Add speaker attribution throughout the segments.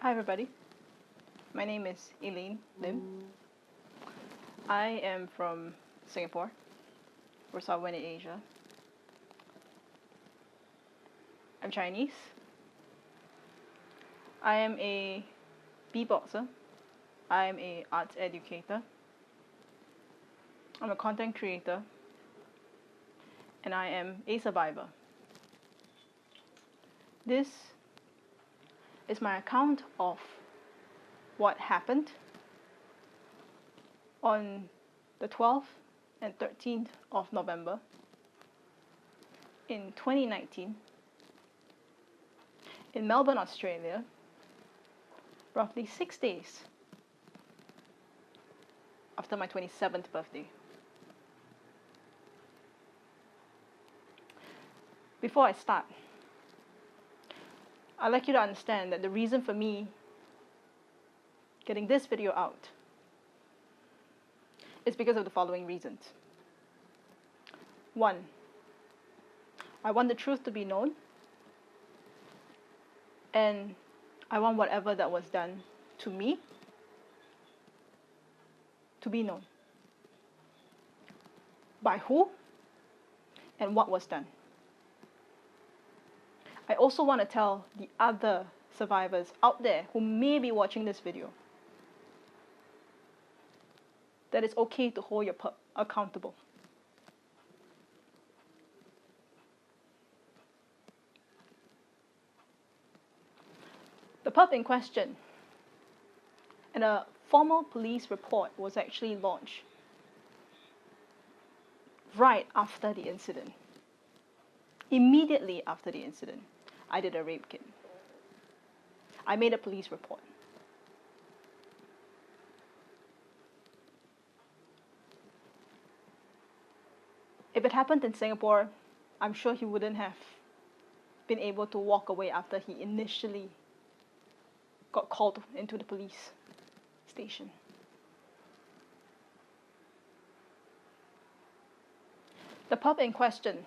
Speaker 1: Hi everybody, my name is Elaine Lim. I am from Singapore, for Southern Asia. I'm Chinese. I am a beatboxer. I am a arts educator. I'm a content creator. And I am a survivor. This is my account of what happened on the 12th and 13th of November in 2019 in Melbourne, Australia, roughly 6 days after my 27th birthday. Before I start, I'd like you to understand that the reason for me getting this video out is because of the following reasons. 1, I want the truth to be known, and I want whatever that was done to me to be known. By who and what was done. I also want to tell the other survivors out there who may be watching this video that it's okay to hold your pup accountable. The pup in question and a formal police report was actually launched right after the incident. Immediately after the incident, I did a rape kit. I made a police report. If it happened in Singapore, I'm sure he wouldn't have been able to walk away after he initially got called into the police station. The pup in question,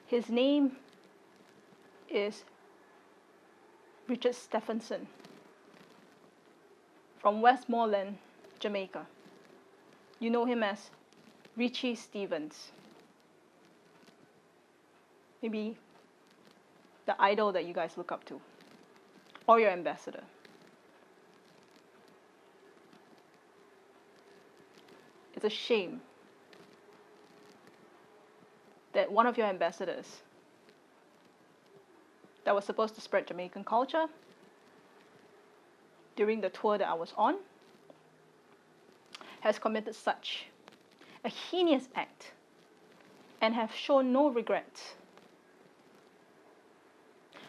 Speaker 1: his name is Richard Stephenson from Westmoreland, Jamaica. You know him as Richie Stephens. Maybe the idol that you guys look up to, or your ambassador. It's a shame that one of your ambassadors that was supposed to spread Jamaican culture during the tour that I was on has committed such a heinous act and have shown no regrets.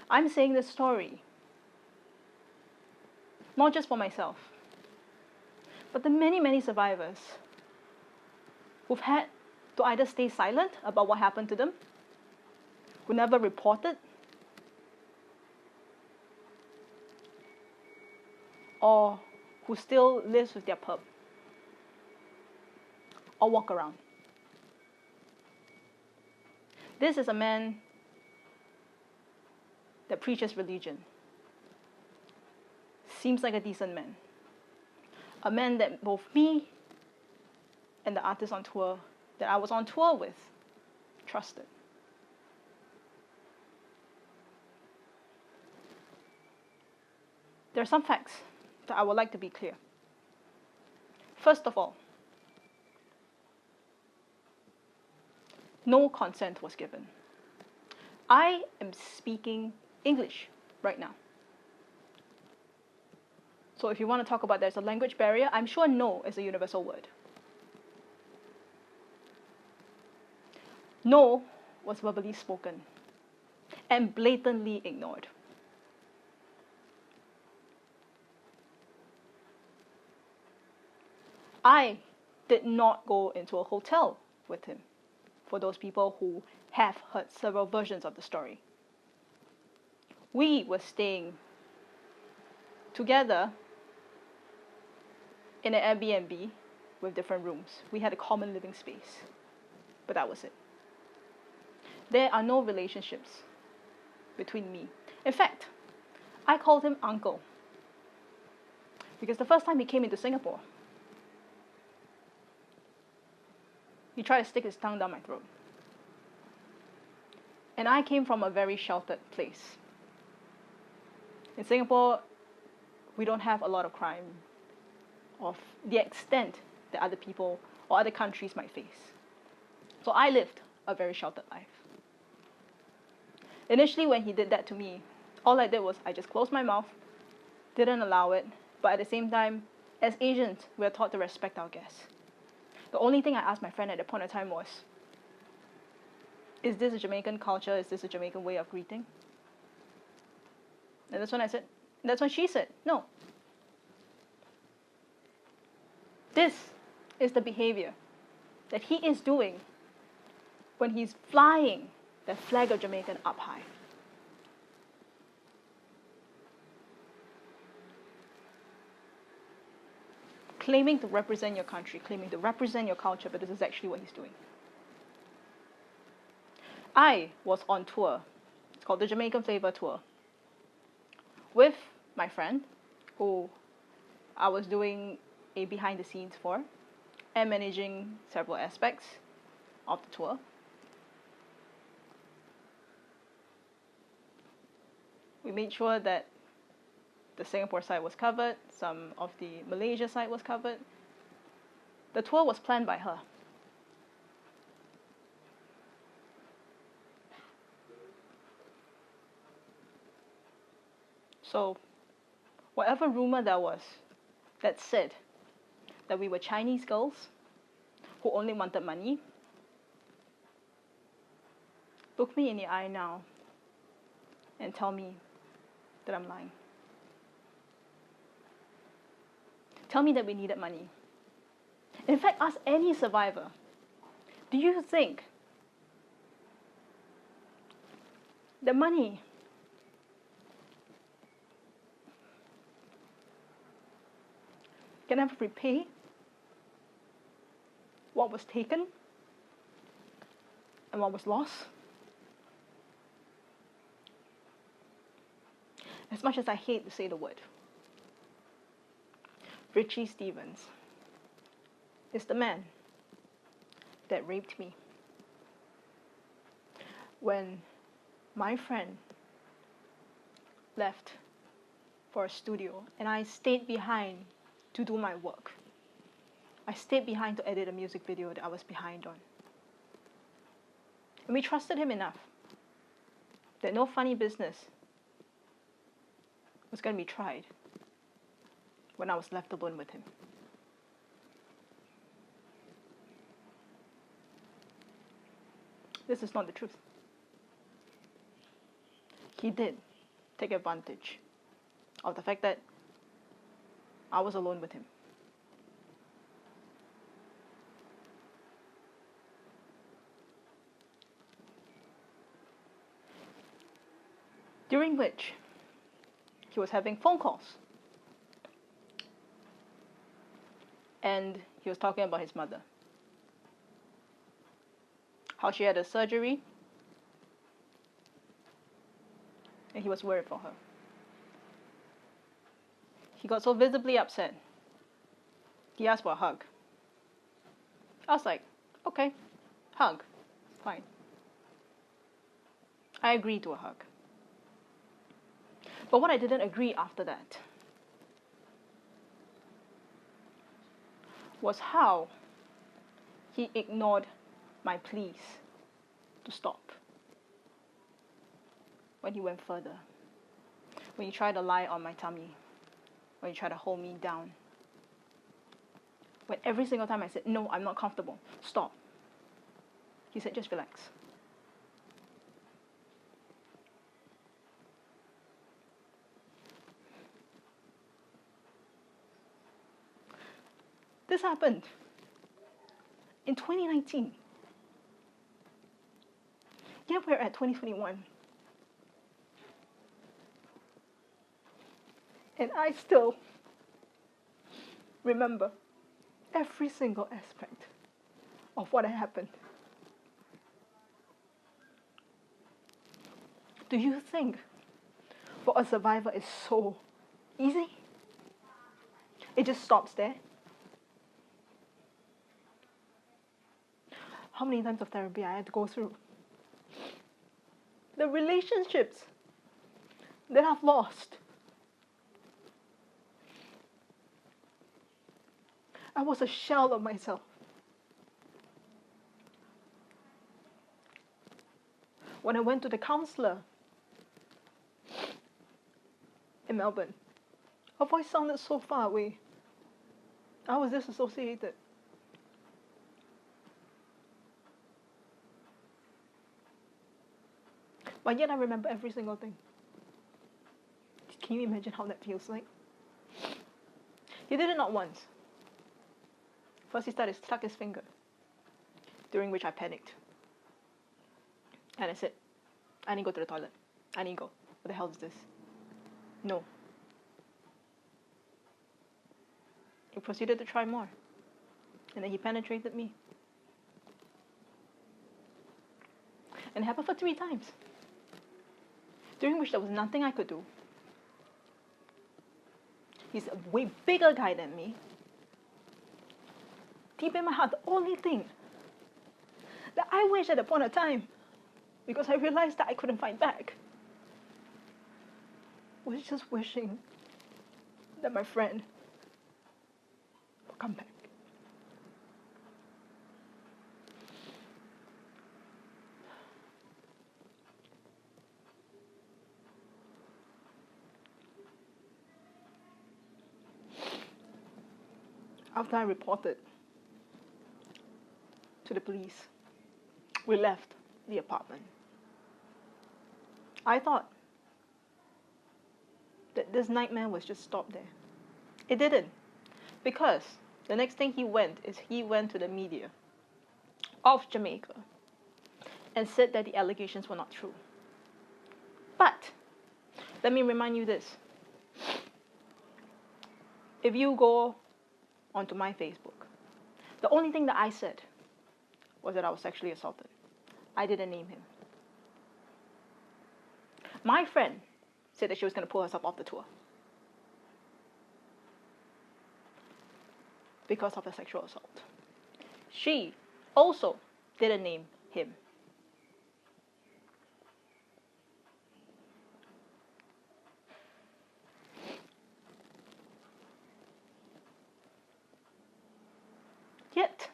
Speaker 1: I'm saying this story not just for myself, but the many, many survivors who've had to either stay silent about what happened to them, who never reported, or who still lives with their pup, or walk around. This is a man that preaches religion. Seems like a decent man. A man that both me and the artist on tour that I was on tour with trusted. There are some facts that I would like to be clear. First of all, no consent was given. I am speaking English right now. So if you want to talk about there's a language barrier, I'm sure no is a universal word. No was verbally spoken and blatantly ignored. I did not go into a hotel with him, for those people who have heard several versions of the story. We were staying together in an Airbnb with different rooms. We had a common living space, but that was it. There are no relationships between me. In fact, I called him uncle Because the first time he came into Singapore, he tried to stick his tongue down my throat. And I came from a very sheltered place. In Singapore, we don't have a lot of crime of the extent that other people or other countries might face. So I lived a very sheltered life. Initially, when he did that to me, all I did was I just closed my mouth, didn't allow it, but at the same time, as Asians, we are taught to respect our guests. The only thing I asked my friend at that point in time was, is this a Jamaican culture? Is this a Jamaican way of greeting? And that's when she said, no. This is the behavior that he is doing when he's flying the flag of Jamaica up high. Claiming to represent your country, claiming to represent your culture, but this is actually what he's doing. I was on tour. It's called the Jamaican Flavor Tour, with my friend, who I was doing a behind the scenes for and managing several aspects of the tour. We made sure that the Singapore side was covered, some of the Malaysia side was covered. The tour was planned by her. So, whatever rumor there was that said that we were Chinese girls who only wanted money, look me in the eye now and tell me that I'm lying. Tell me that we needed money. In fact, ask any survivor, do you think the money can ever repay what was taken and what was lost? As much as I hate to say the word, Richie Stephens is the man that raped me. When my friend left for a studio and I stayed behind to do my work. I stayed behind to edit a music video that I was behind on. And we trusted him enough that no funny business was going to be tried when I was left alone with him. This is not the truth. He did take advantage of the fact that I was alone with him. During which he was having phone calls. And he was talking about his mother. How she had a surgery. And he was worried for her. He got so visibly upset. He asked for a hug. I was like, okay, hug, fine. I agreed to a hug. But what I didn't agree after that was how he ignored my pleas to stop. When he went further. When he tried to lie on my tummy. When he tried to hold me down. When every single time I said, no, I'm not comfortable, stop. He said, just relax. This happened in 2019. Yet we're at 2021. And I still remember every single aspect of what had happened. Do you think for a survivor is so easy? It just stops there. How many times of therapy I had to go through? The relationships that I've lost. I was a shell of myself. When I went to the counselor in Melbourne, her voice sounded so far away. I was disassociated. But yet I remember every single thing. Can you imagine how that feels like? He did it not once. First he started to stuck his finger, during which I panicked. And I said, I need to go to the toilet. I need to go. What the hell is this? No. He proceeded to try more. And then he penetrated me. And it happened for 3 times. During which there was nothing I could do. He's a way bigger guy than me. Deep in my heart, the only thing that I wish at a point of time, because I realized that I couldn't fight back, was just wishing that my friend would come back. After I reported to the police, we left the apartment. I thought that this nightmare was just stopped there. It didn't. Because the next thing he went to the media of Jamaica and said that the allegations were not true. But let me remind you this. If you go onto my Facebook, the only thing that I said was that I was sexually assaulted. I didn't name him. My friend said that she was going to pull herself off the tour because of a sexual assault. She also didn't name him. Yet,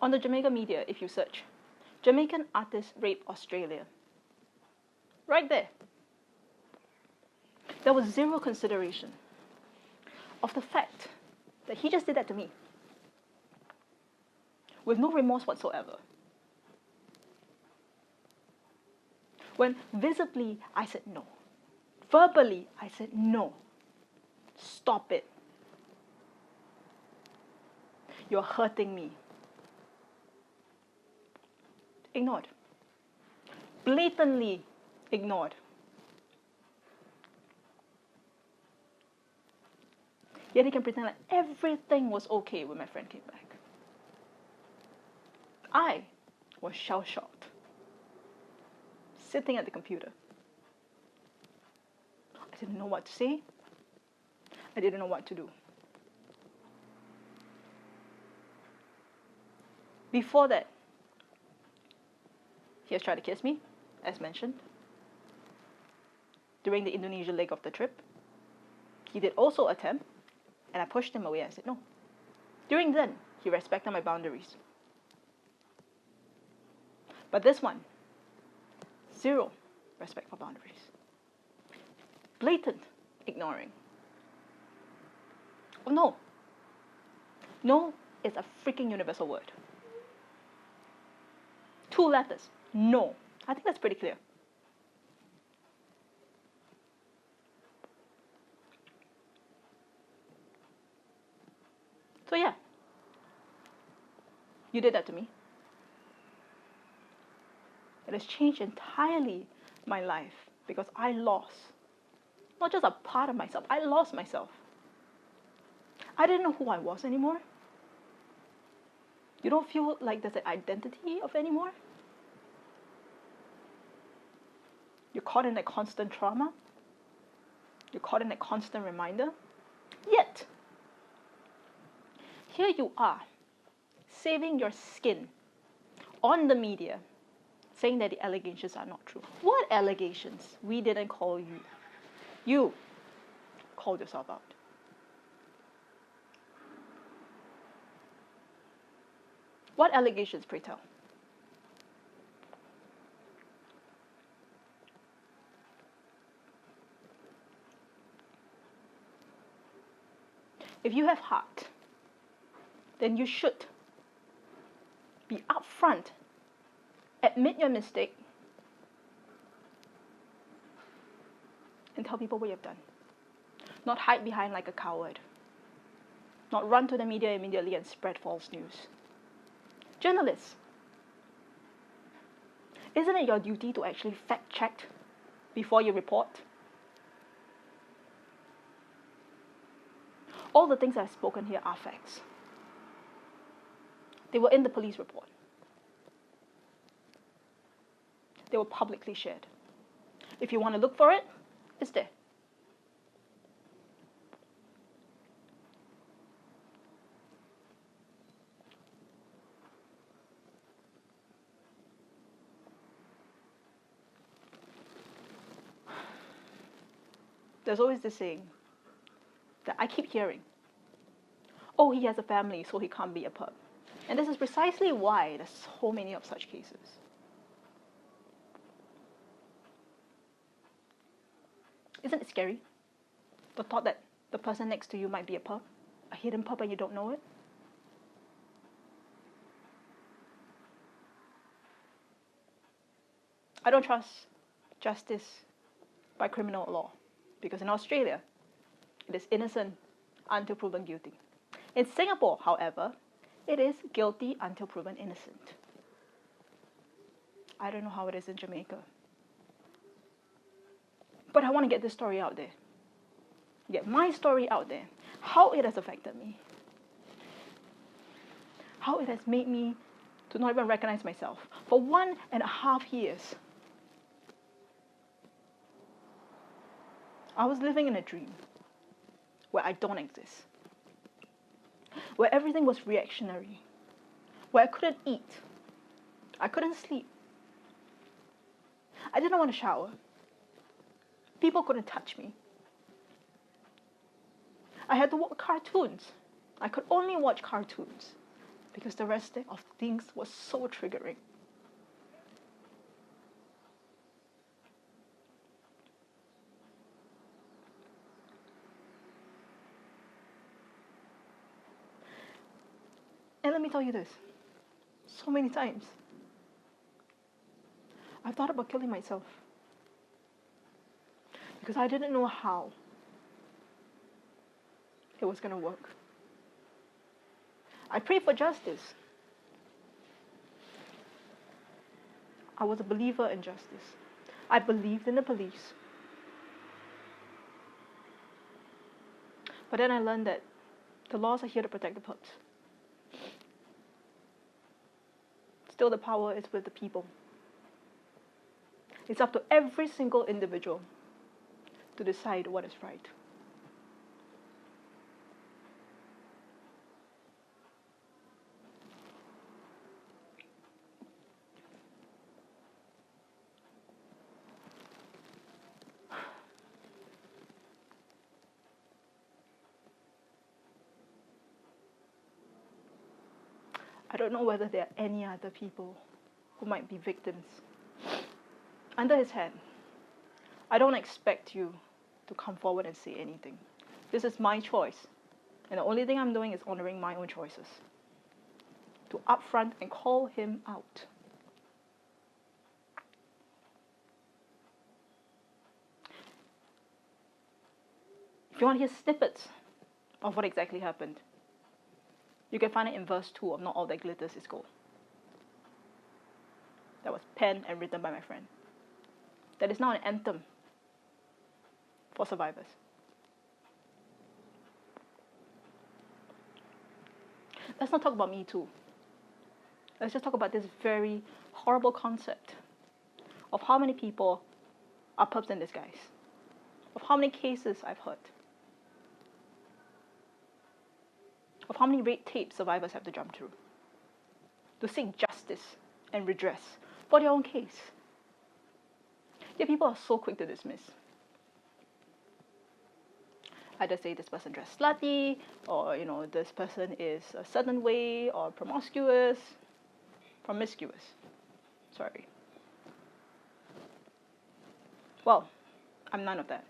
Speaker 1: on the Jamaica media, if you search, Jamaican artist rape Australia, right there was zero consideration of the fact that he just did that to me with no remorse whatsoever. When visibly I said no, verbally I said no, stop it. You're hurting me. Ignored. Blatantly ignored. Yet he can pretend like everything was okay when my friend came back. I was shell-shocked, sitting at the computer. I didn't know what to say. I didn't know what to do. Before that, he has tried to kiss me, as mentioned. During the Indonesia leg of the trip, he did also attempt, and I pushed him away. I said no. During then, he respected my boundaries. But this one, zero respect for boundaries. Blatant ignoring. Oh no. No is a freaking universal word. 2 letters. No. I think that's pretty clear. So yeah. You did that to me. It has changed entirely my life because I lost not just a part of myself, I lost myself. I didn't know who I was anymore. You don't feel like there's an identity of anymore. You're caught in that constant trauma. You're caught in that constant reminder. Yet, here you are, saving your skin on the media, saying that the allegations are not true. What allegations? We didn't call you. You called yourself out. What allegations, pray tell? If you have heart, then you should be upfront, admit your mistake, and tell people what you've done. Not hide behind like a coward. Not run to the media immediately and spread false news. Journalists, isn't it your duty to actually fact check before you report? All the things I've spoken here are facts. They were in the police report. They were publicly shared. If you want to look for it, it's there. There's always this saying that I keep hearing. Oh, he has a family, so he can't be a perp. And this is precisely why there's so many of such cases. Isn't it scary? The thought that the person next to you might be a perp, a hidden perp, and you don't know it? I don't trust justice by criminal law, because in Australia, it is innocent until proven guilty. In Singapore, however, it is guilty until proven innocent. I don't know how it is in Jamaica. But I want to get this story out there. Get my story out there. How it has affected me. How it has made me to not even recognize myself. For 1.5 years, I was living in a dream where I don't exist. Where everything was reactionary. Where I couldn't eat. I couldn't sleep. I didn't want to shower. People couldn't touch me. I had to watch cartoons. I could only watch cartoons because the rest of things was so triggering. And let me tell you this, so many times, I've thought about killing myself because I didn't know how it was going to work. I prayed for justice. I was a believer in justice. I believed in the police. But then I learned that the laws are here to protect the pups. Still, the power is with the people. It's up to every single individual to decide what is right. I don't know whether there are any other people who might be victims. Under his hand, I don't expect you to come forward and say anything. This is my choice. And the only thing I'm doing is honoring my own choices. To upfront and call him out. If you want to hear snippets of what exactly happened, you can find it in verse 2 of Not All That Glitters Is Gold. That was penned and written by my friend. That is now an anthem for survivors. Let's not talk about Me Too. Let's just talk about this very horrible concept of how many people are pups in disguise, of how many cases I've heard. of how many red tape survivors have to jump through to seek justice and redress for their own case. Yet people are so quick to dismiss. Either say this person dressed slutty, or this person is a certain way, or promiscuous. Sorry. Well, I'm none of that.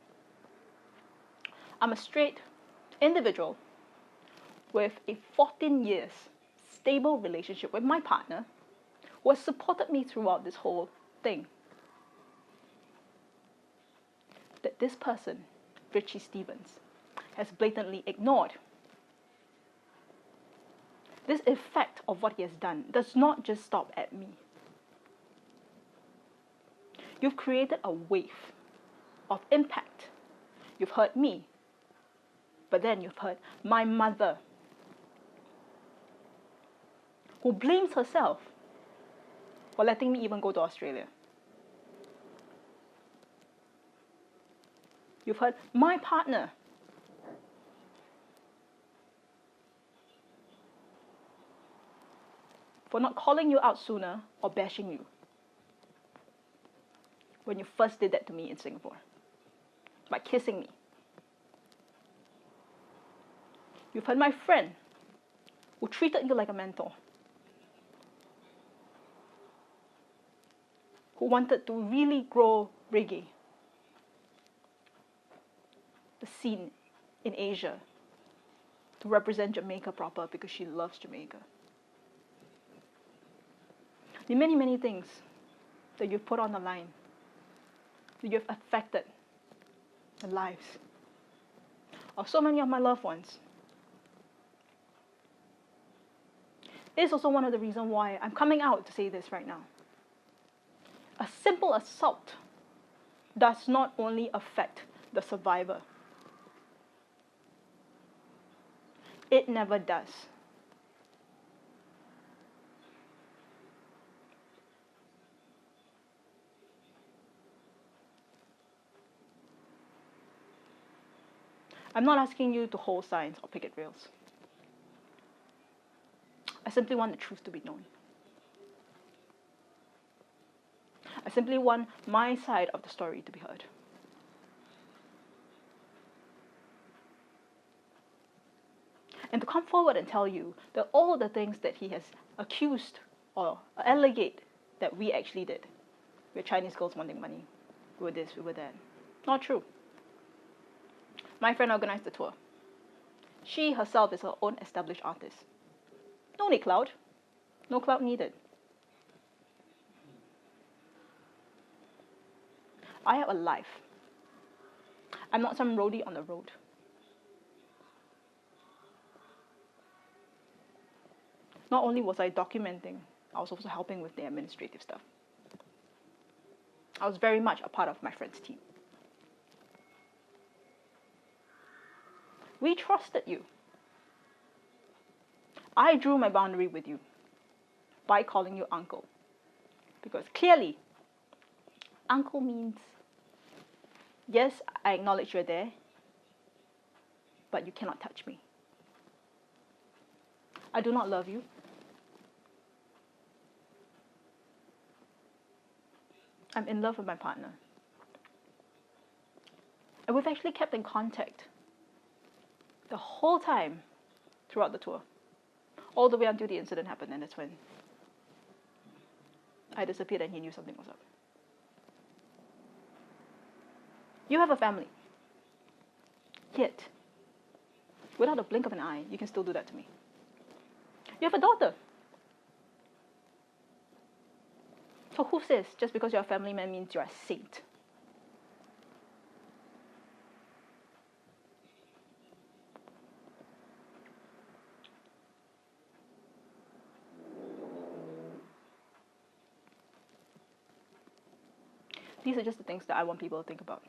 Speaker 1: I'm a straight individual with a 14 years stable relationship with my partner who has supported me throughout this whole thing. That this person, Richie Stephens, has blatantly ignored. This effect of what he has done does not just stop at me. You've created a wave of impact. You've hurt me, but then you've hurt my mother, who blames herself for letting me even go to Australia. You've hurt my partner, for not calling you out sooner or bashing you when you first did that to me in Singapore, by kissing me. You've hurt my friend, who treated you like a mentor, who wanted to really grow reggae, the scene in Asia, to represent Jamaica proper because she loves Jamaica. The many, many things that you've put on the line, that you've affected the lives of so many of my loved ones. It is also one of the reasons why I'm coming out to say this right now. A simple assault does not only affect the survivor. It never does. I'm not asking you to hold signs or picket rails. I simply want the truth to be known. I simply want my side of the story to be heard. And to come forward and tell you that all the things that he has accused or alleged that we actually did. We're Chinese girls wanting money. We were this, we were that. Not true. My friend organized the tour. She herself is her own established artist. No need clout. No clout needed. I have a life. I'm not some roadie on the road. Not only was I documenting, I was also helping with the administrative stuff. I was very much a part of my friend's team. We trusted you. I drew my boundary with you by calling you uncle. Because clearly, uncle means, yes, I acknowledge you're there, but you cannot touch me. I do not love you. I'm in love with my partner. And we've actually kept in contact the whole time throughout the tour. All the way until the incident happened, and that's when I disappeared and he knew something was up. You have a family. Yet, without a blink of an eye, you can still do that to me. You have a daughter. So who says just because you're a family man means you're a saint? These are just the things that I want people to think about.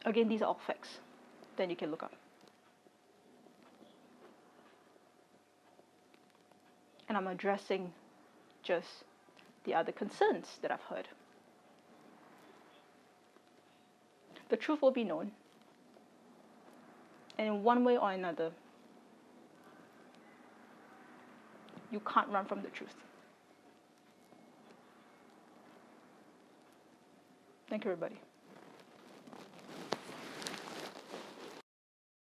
Speaker 1: Again, these are all facts. Then you can look up. And I'm addressing just the other concerns that I've heard. the truth will be known. And in one way or another, you can't run from the truth. Thank you, everybody.